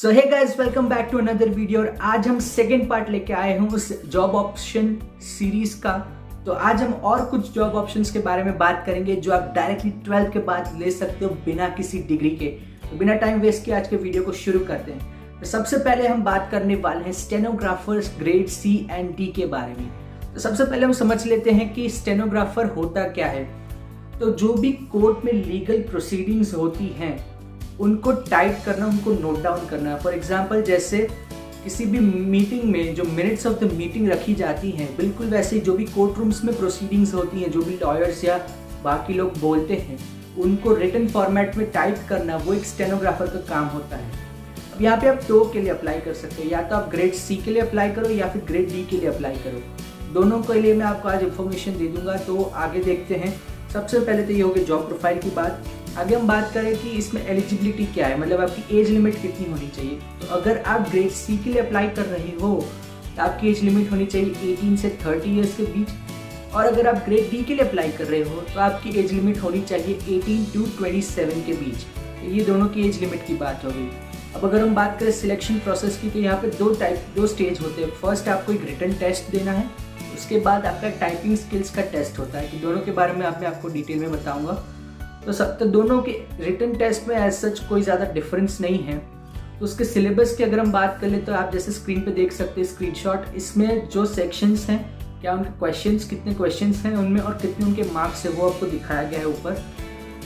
So hey guys, welcome back to another video. और आज हम सेकेंड पार्ट लेके आए हैं उस जॉब ऑप्शन सीरीज का। तो आज हम और कुछ जॉब ऑप्शंस के बारे में बात करेंगे जो आप डायरेक्टली 12th के बाद ले सकते हो बिना किसी डिग्री के। तो बिना टाइम वेस्ट किए आज के वीडियो को शुरू करते हैं। तो सबसे पहले हम बात करने वाले हैं stenographers grade C and D के बारे में। तो सबसे पहले हम समझ लेते हैं कि स्टेनोग्राफर होता क्या है। तो जो भी कोर्ट में लीगल प्रोसीडिंग्स होती हैं उनको टाइप करना, उनको नोट डाउन करना। फॉर एग्जाम्पल जैसे किसी भी मीटिंग में जो मिनट्स ऑफ द मीटिंग रखी जाती हैं, बिल्कुल वैसे जो भी कोर्ट रूम्स में प्रोसीडिंग्स होती हैं, जो भी लॉयर्स या बाकी लोग बोलते हैं उनको रिटन फॉर्मेट में टाइप करना, वो एक स्टेनोग्राफर का काम होता है। अब यहाँ पे आप दो के लिए अप्लाई कर सकते हो, या तो आप ग्रेड C के लिए अप्लाई करो या फिर ग्रेड D के लिए अप्लाई करो। दोनों के लिए मैं आपको आज इन्फॉर्मेशन दे दूंगा। तो आगे देखते हैं। सबसे पहले तो ये हो गई जॉब प्रोफाइल की बात। आगे हम बात करें कि इसमें एलिजिबिलिटी क्या है, मतलब आपकी एज लिमिट कितनी होनी चाहिए। तो अगर आप ग्रेड C के लिए अप्लाई कर रहे हो तो आपकी एज लिमिट होनी चाहिए 18 से 30 ईयर्स के बीच। और अगर आप ग्रेड D के लिए अप्लाई कर रहे हो तो आपकी एज लिमिट होनी चाहिए 18 to 27 के बीच। तो ये दोनों की एज लिमिट की बात हो गई। अब अगर हम बात करें सिलेक्शन प्रोसेस की, तो यहाँ पे दो स्टेज होते हैं। फर्स्ट आपको एक रिटन टेस्ट देना है, उसके बाद आपका टाइपिंग स्किल्स का टेस्ट होता है। कि दोनों के बारे में मैं आपको डिटेल में बताऊंगा। तो दोनों के रिटन टेस्ट में एज सच कोई ज़्यादा डिफरेंस नहीं है। तो उसके सिलेबस की अगर हम बात कर ले तो आप जैसे स्क्रीन पे देख सकते हैं स्क्रीनशॉट। इसमें जो सेक्शंस हैं, क्या उनके क्वेश्चंस, कितने क्वेश्चंस हैं उनमें और कितने उनके मार्क्स है, वो आपको दिखाया गया है ऊपर।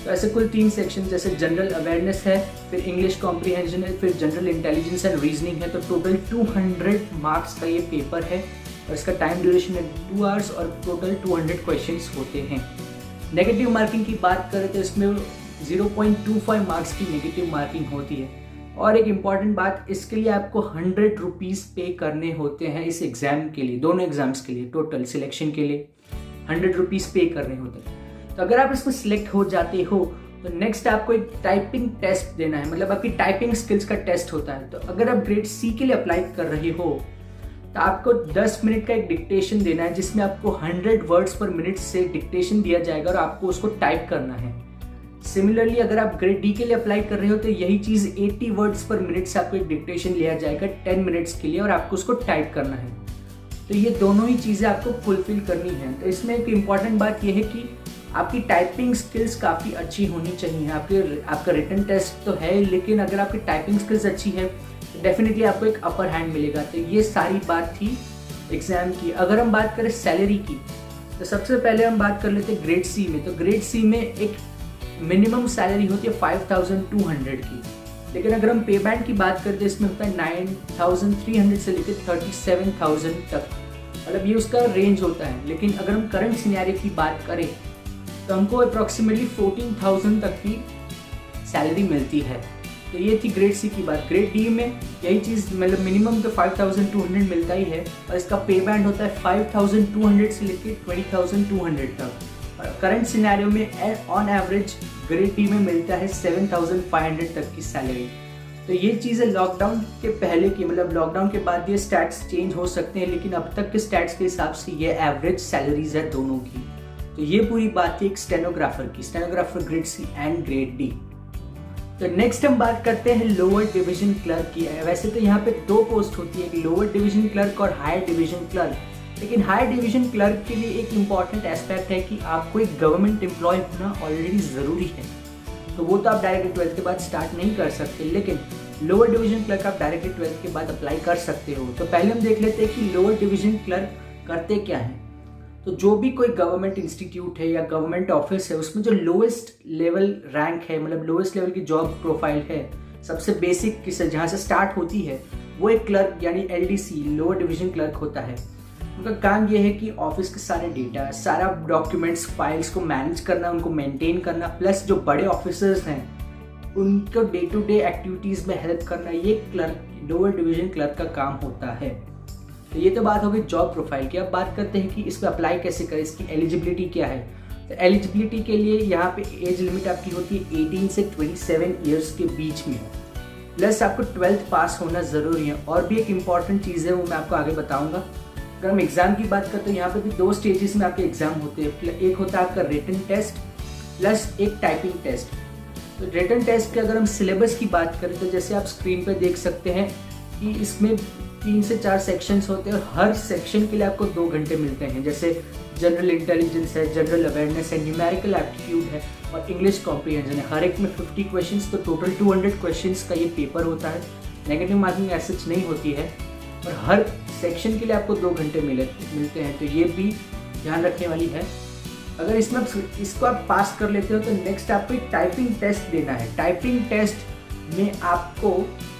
तो ऐसे कुल 3 सेक्शन, जैसे जनरल अवेयरनेस है, फिर इंग्लिश कॉम्प्रीहेंशन है, फिर जनरल इंटेलिजेंस एंड रीजनिंग है। तो टोटल 200 मार्क्स का ये पेपर है और इसका टाइम ड्यूरेशन है 2 आवर्स और टोटल 200 क्वेश्चंस होते हैं। नेगेटिव मार्किंग की बात करें तो इसमें 0.25 मार्क्स की नेगेटिव मार्किंग होती है। और एक इम्पॉर्टेंट बात, इसके लिए आपको 100 रुपीज़ पे करने होते हैं इस एग्ज़ाम के लिए, दोनों एग्जाम्स के लिए। टोटल सिलेक्शन के लिए 100 रुपीज़ पे करने होते हैं। तो अगर आप इसमें सिलेक्ट हो जाते हो तो नेक्स्ट आपको एक टाइपिंग टेस्ट देना है, मतलब आपकी टाइपिंग स्किल्स का टेस्ट होता है। तो अगर आप ग्रेड C के लिए अप्लाई कर रहे हो तो आपको 10 मिनट का एक डिक्टेशन देना है, जिसमें आपको 100 वर्ड्स पर मिनट से डिक्टेशन दिया जाएगा और आपको उसको टाइप करना है। सिमिलरली अगर आप ग्रेड D के लिए अप्लाई कर रहे हो तो यही चीज़ 80 वर्ड्स पर मिनट से आपको एक डिक्टेशन लिया जाएगा 10 मिनट्स के लिए और आपको उसको टाइप करना है। तो ये दोनों ही चीज़ें आपको फुलफिल करनी है। तो इसमें एक इम्पॉर्टेंट बात यह है कि आपकी टाइपिंग स्किल्स काफ़ी अच्छी होनी चाहिए। आपका रिटन टेस्ट तो है, लेकिन अगर आपकी टाइपिंग स्किल्स अच्छी है तो डेफिनेटली आपको एक अपर हैंड मिलेगा। तो ये सारी बात थी एग्ज़ाम की। अगर हम बात करें सैलरी की, तो सबसे पहले हम बात कर लेते हैं ग्रेड C में। तो ग्रेड C में एक मिनिमम सैलरी होती है 5200 की, लेकिन अगर हम पे बैंड की बात करते हैं इसमें होता है 9300 से लेकर 37000 तक, मतलब ये उसका रेंज होता है। लेकिन अगर हम करंट सिनेरियो की बात करें तो हमको अप्रॉक्सीमेटली 14000 तक की सैलरी मिलती है। तो ये थी ग्रेड C की बात। ग्रेड D में यही चीज़, मतलब मिनिमम तो 5200 मिलता ही है और इसका पे बैंड होता है 5200 से लेकर 20200 तक। और करंट सिनेरियो में ऑन एवरेज ग्रेड D में मिलता है 7500 तक की सैलरी। तो ये चीज़ें लॉकडाउन के पहले की, मतलब लॉकडाउन के बाद ये स्टैट्स चेंज हो सकते हैं, लेकिन अब तक के स्टैट्स के हिसाब से ये एवरेज सैलरीज है दोनों की। तो ये पूरी बात थी एक स्टेनोग्राफर की, stenographer grade C and grade D। तो नेक्स्ट हम बात करते हैं लोअर डिवीजन क्लर्क की। वैसे तो यहाँ पे 2 पोस्ट होती है, एक लोअर डिवीजन क्लर्क और हायर डिवीजन क्लर्क। लेकिन हायर डिवीजन क्लर्क के लिए एक इम्पॉर्टेंट एस्पेक्ट है कि आपको एक गवर्नमेंट एम्प्लॉय होना ऑलरेडी ज़रूरी है। तो वो तो आप डायरेक्टली 12th के बाद स्टार्ट नहीं कर सकते, लेकिन लोअर डिवीजन क्लर्क आप डायरेक्टली 12th के बाद अप्लाई कर सकते हो। तो पहले हम देख लेते हैं कि लोअर डिवीजन क्लर्क करते क्या हैं। तो जो भी कोई गवर्नमेंट इंस्टीट्यूट है या गवर्नमेंट ऑफिस है, उसमें जो लोएस्ट लेवल रैंक है, मतलब लोएस्ट लेवल की जॉब प्रोफाइल है, सबसे बेसिक जहाँ से स्टार्ट होती है, वो एक क्लर्क यानी LDC लोअर डिवीजन क्लर्क होता है। उनका काम ये है कि ऑफिस के सारे डेटा, सारा डॉक्यूमेंट्स, फाइल्स को मैनेज करना, उनको मेंटेन करना, प्लस जो बड़े ऑफिसर्स हैं उनको डे टू डे एक्टिविटीज़ में हेल्प करना, ये क्लर्क लोअर डिवीजन क्लर्क का काम होता है। तो ये तो बात हो गई जॉब प्रोफाइल की। अब बात करते हैं कि इस पर अप्लाई कैसे करें, इसकी एलिजिबिलिटी क्या है। तो एलिजिबिलिटी के लिए यहाँ पे एज लिमिट आपकी होती है 18 से 27 ईयर्स के बीच में, प्लस आपको 12th पास होना ज़रूरी है। और भी एक इम्पॉर्टेंट चीज़ है, वो मैं आपको आगे बताऊँगा। अगर हम एग्ज़ाम की बात करते हैं, यहाँ पे भी 2 स्टेजेस में आपके एग्ज़ाम होते हैं। एक होता है आपका रिटन टेस्ट प्लस एक टाइपिंग टेस्ट। तो रिटन टेस्ट के अगर हम सिलेबस की बात करें तो जैसे आप स्क्रीन पर देख सकते हैं कि इसमें 3 से 4 सेक्शंस होते हैं और हर सेक्शन के लिए आपको 2 घंटे मिलते हैं। जैसे जनरल इंटेलिजेंस है, जनरल अवेयरनेस है, न्यूमेरिकल एप्टीट्यूड है और इंग्लिश कॉम्प्रीहेंशन है। हर एक में 50 क्वेश्चंस, तो टोटल 200 क्वेश्चंस का ये पेपर होता है। नेगेटिव मार्किंग ऐसे नहीं होती है और हर सेक्शन के लिए आपको 2 घंटे मिलते हैं, तो ये भी ध्यान रखने वाली है। अगर इसमें इसको आप पास कर लेते हो तो नेक्स्ट आपको एक टाइपिंग टेस्ट देना है। टाइपिंग टेस्ट में आपको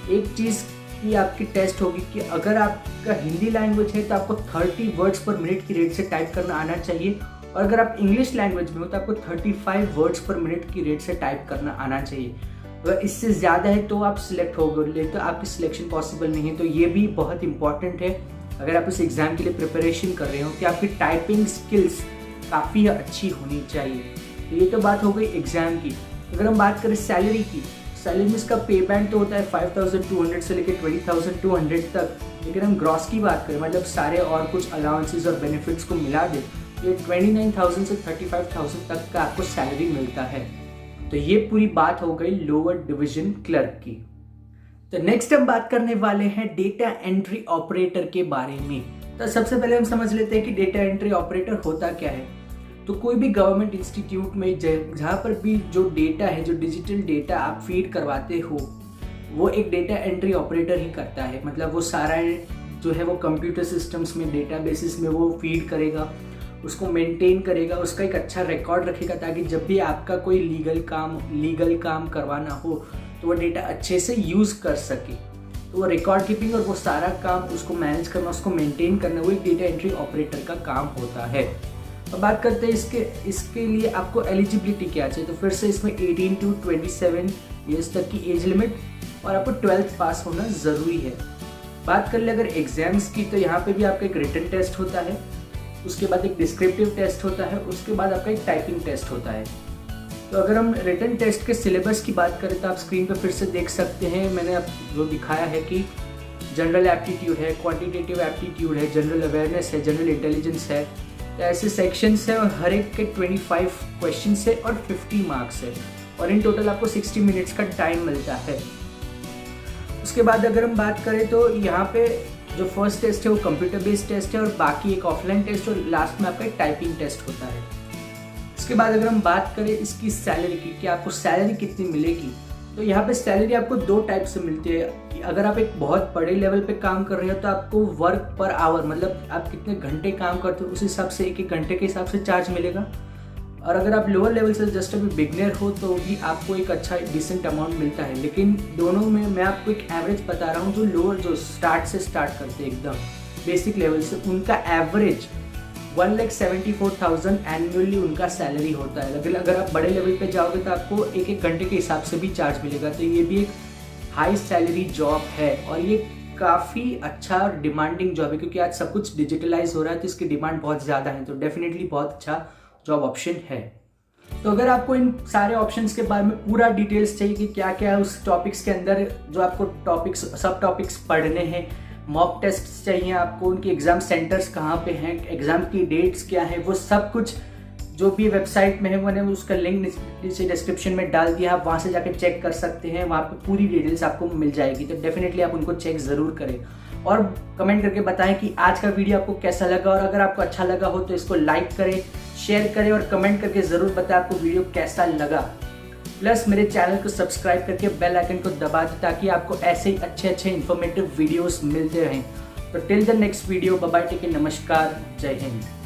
एक चीज़ की आपकी टेस्ट होगी कि अगर आपका हिंदी लैंग्वेज है तो आपको 30 वर्ड्स पर मिनट की रेट से टाइप करना आना चाहिए और अगर आप इंग्लिश लैंग्वेज में हो तो आपको 35 वर्ड्स पर मिनट की रेट से टाइप करना आना चाहिए। अगर इससे ज़्यादा है तो आप सिलेक्ट होगे, तो आपकी सिलेक्शन पॉसिबल नहीं है। तो ये भी बहुत इंपॉर्टेंट है अगर आप इस एग्ज़ाम के लिए प्रिपरेशन कर रहे हो कि आपकी टाइपिंग स्किल्स काफ़ी अच्छी होनी चाहिए। तो ये तो बात हो गई एग्ज़ाम की। अगर हम बात करें सैलरी की, सैलरी में इसका पे बैंड तो होता है 5200 से लेकर 20200 तक, लेकिन हम ग्रॉस की बात करें मतलब सारे और कुछ अलाउंसेस और बेनिफिट्स को मिला दे तो ये 29,000 से 35,000 तक का आपको सैलरी मिलता है। तो ये पूरी बात हो गई लोअर डिवीजन क्लर्क की। तो नेक्स्ट हम बात करने वाले हैं डेटा एंट्री ऑपरेटर के बारे में। तो सबसे पहले हम समझ लेते हैं कि डेटा एंट्री ऑपरेटर होता क्या है। तो कोई भी गवर्नमेंट इंस्टीट्यूट में जहाँ पर भी जो डेटा है, जो डिजिटल डेटा आप फीड करवाते हो, वो एक डेटा एंट्री ऑपरेटर ही करता है। मतलब वो सारा जो है वो कंप्यूटर सिस्टम्स में, डेटाबेसिस में वो फीड करेगा, उसको मेंटेन करेगा, उसका एक अच्छा रिकॉर्ड रखेगा ताकि जब भी आपका कोई लीगल काम करवाना हो तो वो डेटा अच्छे से यूज़ कर सके। तो वो रिकॉर्ड कीपिंग और वो सारा काम उसको मैनेज करना, उसको मेंटेन करना, वो एक डेटा एंट्री ऑपरेटर का काम होता है। अब बात करते हैं इसके लिए आपको एलिजिबिलिटी क्या चाहिए। तो फिर से इसमें 18 to 27 ईयर्स तक की एज लिमिट और आपको 12th पास होना ज़रूरी है। बात कर ले अगर एग्जाम्स की, तो यहाँ पे भी आपका एक रिटन टेस्ट होता है, उसके बाद एक डिस्क्रिप्टिव टेस्ट होता है, उसके बाद आपका एक टाइपिंग टेस्ट होता है। तो अगर हम रिटन टेस्ट के सिलेबस की बात करें तो आप स्क्रीन पर फिर से देख सकते हैं, मैंने आप जो दिखाया है कि जनरल एप्टीट्यूड है, क्वान्टिटेटिव एप्टीट्यूड है, जनरल अवेयरनेस है, जनरल इंटेलिजेंस है। तो ऐसे सेक्शंस हैं और हर एक के 25 क्वेश्चंस है और 50 मार्क्स है और इन टोटल आपको 60 मिनट्स का टाइम मिलता है। उसके बाद अगर हम बात करें तो यहाँ पे जो फर्स्ट टेस्ट है वो कंप्यूटर बेस्ड टेस्ट है और बाकी एक ऑफलाइन टेस्ट और लास्ट में आपका एक टाइपिंग टेस्ट होता है। इसके बाद अगर हम बात करें इसकी सैलरी की कि आपको सैलरी कितनी मिलेगी, तो यहाँ पे सैलरी आपको 2 टाइप से मिलती है। अगर आप एक बहुत बड़े लेवल पे काम कर रहे हो तो आपको वर्क पर आवर, मतलब आप कितने घंटे काम करते हो उस हिसाब से एक घंटे के हिसाब से चार्ज मिलेगा। और अगर आप लोअर लेवल से जस्ट अभी बिगनर हो तो भी आपको एक अच्छा डिसेंट अमाउंट मिलता है। लेकिन दोनों में मैं आपको एक एवरेज बता रहा हूँ। जो लोअर जो स्टार्ट करते हैं एकदम बेसिक लेवल से, उनका एवरेज 1,74,000 एनुअली उनका सैलरी होता है। अगर आप बड़े लेवल पे जाओगे तो आपको एक घंटे के हिसाब से भी चार्ज मिलेगा। तो ये भी एक हाई सैलरी जॉब है और ये काफ़ी अच्छा और डिमांडिंग जॉब है क्योंकि आज सब कुछ डिजिटलाइज हो रहा है तो इसकी डिमांड बहुत ज़्यादा है। तो डेफिनेटली बहुत अच्छा जॉब ऑप्शन है। तो अगर आपको इन सारे ऑप्शंस के बारे में पूरा डिटेल्स चाहिए कि क्या क्या है उस टॉपिक्स के अंदर, जो आपको सब टॉपिक्स पढ़ने हैं, मॉक टेस्ट चाहिए आपको, उनके एग्ज़ाम सेंटर्स कहाँ पे हैं, एग्ज़ाम की डेट्स क्या है, वो सब कुछ जो भी वेबसाइट में है मैंने उसका लिंक नीचे डिस्क्रिप्शन में डाल दिया। आप वहाँ से जाकर चेक कर सकते हैं, वहाँ पे पूरी डिटेल्स आपको मिल जाएगी। तो डेफिनेटली आप उनको चेक ज़रूर करें और कमेंट करके बताएं कि आज का वीडियो आपको कैसा लगा। और अगर आपको अच्छा लगा हो तो इसको लाइक करें, शेयर करें और कमेंट करके ज़रूर बताएं आपको वीडियो कैसा लगा। प्लस मेरे चैनल को सब्सक्राइब करके बेल आइकन को दबा दें ताकि आपको ऐसे ही अच्छे इन्फॉर्मेटिव वीडियोस मिलते रहें। तो till the next video, bye bye, take care, नमस्कार, जय हिंद।